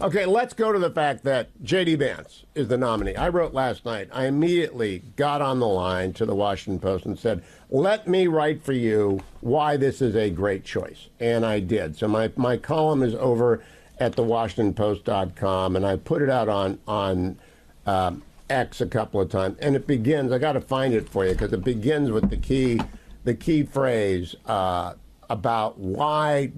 Okay, let's go to the fact that J.D. Vance is the nominee. I wrote last night, I immediately got on the line to the Washington Post and said, let me write for you why this is a great choice. And I did. So my column is over at thewashingtonpost.com, and I put it out on X a couple of times. And it begins, I got to find it for you, because it begins with the key phrase about why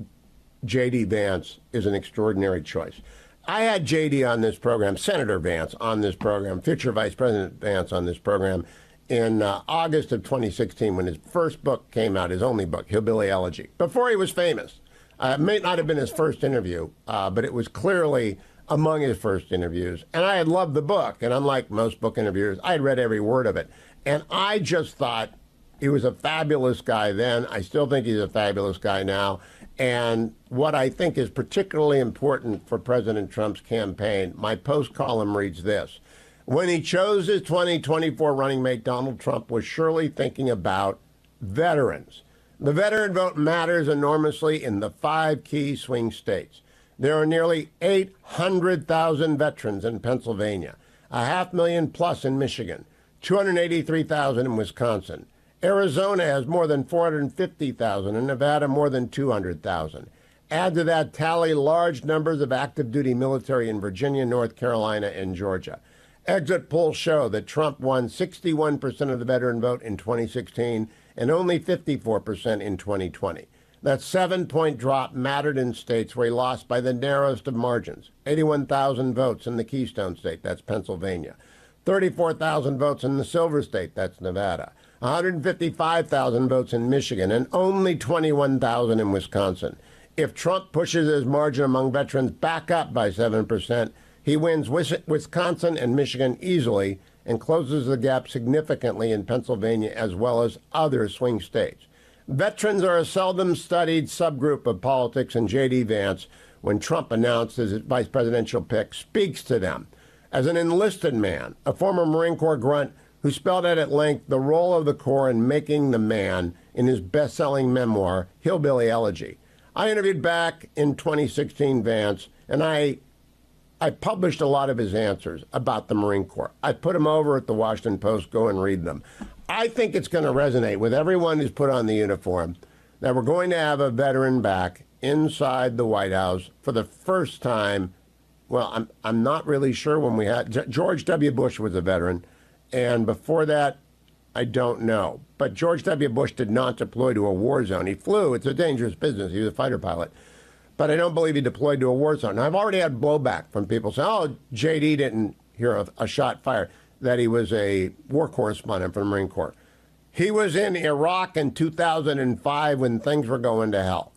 J.D. Vance is an extraordinary choice. I had J.D. on this program, Senator Vance on this program, future Vice President Vance on this program in August of 2016 when his first book came out, his only book, Hillbilly Elegy, before he was famous. It may not have been his first interview, but it was clearly among his first interviews. And I had loved the book, and unlike most book interviewers, I had read every word of it. And I just thought he was a fabulous guy then. I still think he's a fabulous guy now. And what I think is particularly important for President Trump's campaign, my Post column reads this. When he chose his 2024 running mate, Donald Trump was surely thinking about veterans. The veteran vote matters enormously in the 5 key swing states. There are nearly 800,000 veterans in Pennsylvania, 500,000 plus in Michigan, 283,000 in Wisconsin. Arizona has more than 450,000, and Nevada more than 200,000. Add to that tally large numbers of active duty military in Virginia, North Carolina, and Georgia. Exit polls show that Trump won 61% of the veteran vote in 2016 and only 54% in 2020. That 7-point drop mattered in states where he lost by the narrowest of margins. 81,000 votes in the Keystone State, that's Pennsylvania. 34,000 votes in the Silver State, that's Nevada. 155,000 votes in Michigan, and only 21,000 in Wisconsin. If Trump pushes his margin among veterans back up by 7%, he wins Wisconsin and Michigan easily and closes the gap significantly in Pennsylvania as well as other swing states. Veterans are a seldom studied subgroup of politics, and J.D. Vance, when Trump announced his vice presidential pick, speaks to them. As an enlisted man, a former Marine Corps grunt who spelled out at length the role of the Corps in making the man in his best-selling memoir, Hillbilly Elegy. I interviewed back in 2016 Vance, and I published a lot of his answers about the Marine Corps. I put them over at the Washington Post. Go and read them. I think it's going to resonate with everyone who's put on the uniform that we're going to have a veteran back inside the White House for the first time. Well, I'm not really sure when we had George W. Bush was a veteran. And before that, I don't know. But George W. Bush did not deploy to a war zone. He flew. It's a dangerous business. He was a fighter pilot. But I don't believe he deployed to a war zone. I've already had blowback from people saying, oh, J.D. didn't hear a shot fired, that he was a war correspondent for the Marine Corps. He was in Iraq in 2005 when things were going to hell.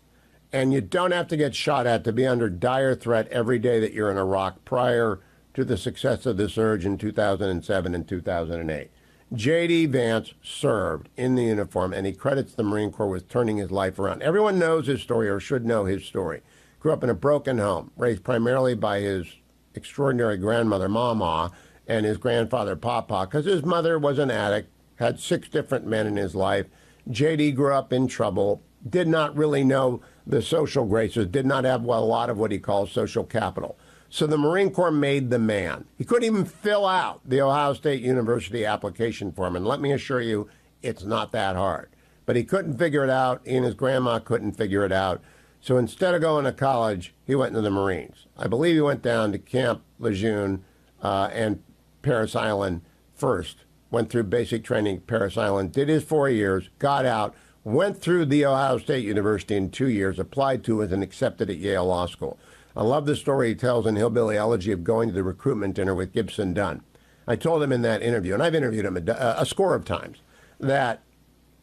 And you don't have to get shot at to be under dire threat every day that you're in Iraq prior to the success of the surge in 2007 and 2008. J.D. Vance served in the uniform, and he credits the Marine Corps with turning his life around. Everyone knows his story or should know his story. Grew up in a broken home, raised primarily by his extraordinary grandmother, Mama, and his grandfather, Papa, because his mother was an addict, had 6 different men in his life. J.D. grew up in trouble, did not really know the social graces, did not have a lot of what he calls social capital. So the Marine Corps made the man. He couldn't even fill out the Ohio State University application form. And let me assure you, it's not that hard. But he couldn't figure it out. He and his grandma couldn't figure it out. So instead of going to college, he went into the Marines. I believe he went down to Camp Lejeune and Parris Island first. Went through basic training at Parris Island, did his 4 years, got out, went through the Ohio State University in 2 years, applied to it, and accepted at Yale Law School. I love the story he tells in Hillbilly Elegy of going to the recruitment dinner with Gibson Dunn. I told him in that interview, and I've interviewed him a score of times, that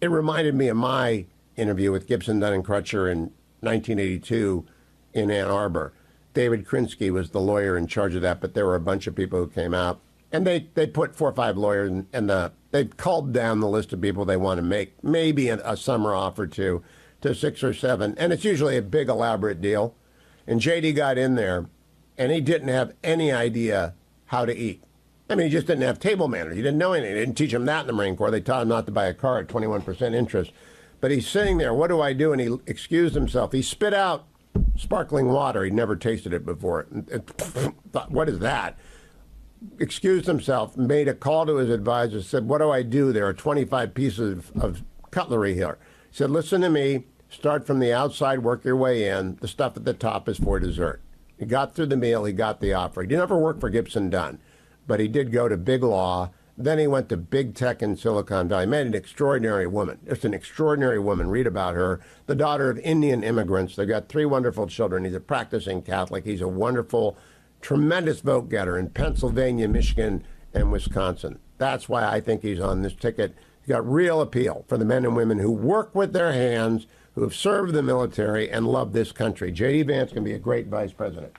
it reminded me of my interview with Gibson Dunn and Crutcher in 1982 in Ann Arbor. David Krinsky was the lawyer in charge of that, but there were a bunch of people who came out. And they put 4 or 5 lawyers, and they culled down the list of people they want to make maybe a summer offer to 6 or 7. And it's usually a big, elaborate deal. And J.D. got in there, and he didn't have any idea how to eat. I mean, he just didn't have table manners. He didn't know anything. They didn't teach him that in the Marine Corps. They taught him not to buy a car at 21% interest. But he's sitting there, what do I do? And he excused himself. He spit out sparkling water. He'd never tasted it before. Thought, what is that? Excused himself, made a call to his advisor, said, what do I do? There are 25 pieces of cutlery here. He said, listen to me. Start from the outside, work your way in. The stuff at the top is for dessert. He got through the meal. He got the offer. He didn't ever work for Gibson Dunn, but he did go to big law. Then he went to big tech in Silicon Valley. Met an extraordinary woman. Just an extraordinary woman. Read about her. The daughter of Indian immigrants. They've got 3 wonderful children. He's a practicing Catholic. He's a wonderful, tremendous vote getter in Pennsylvania, Michigan, and Wisconsin. That's why I think he's on this ticket. He's got real appeal for the men and women who work with their hands, who have served the military and love this country. J.D. Vance can be a great vice president.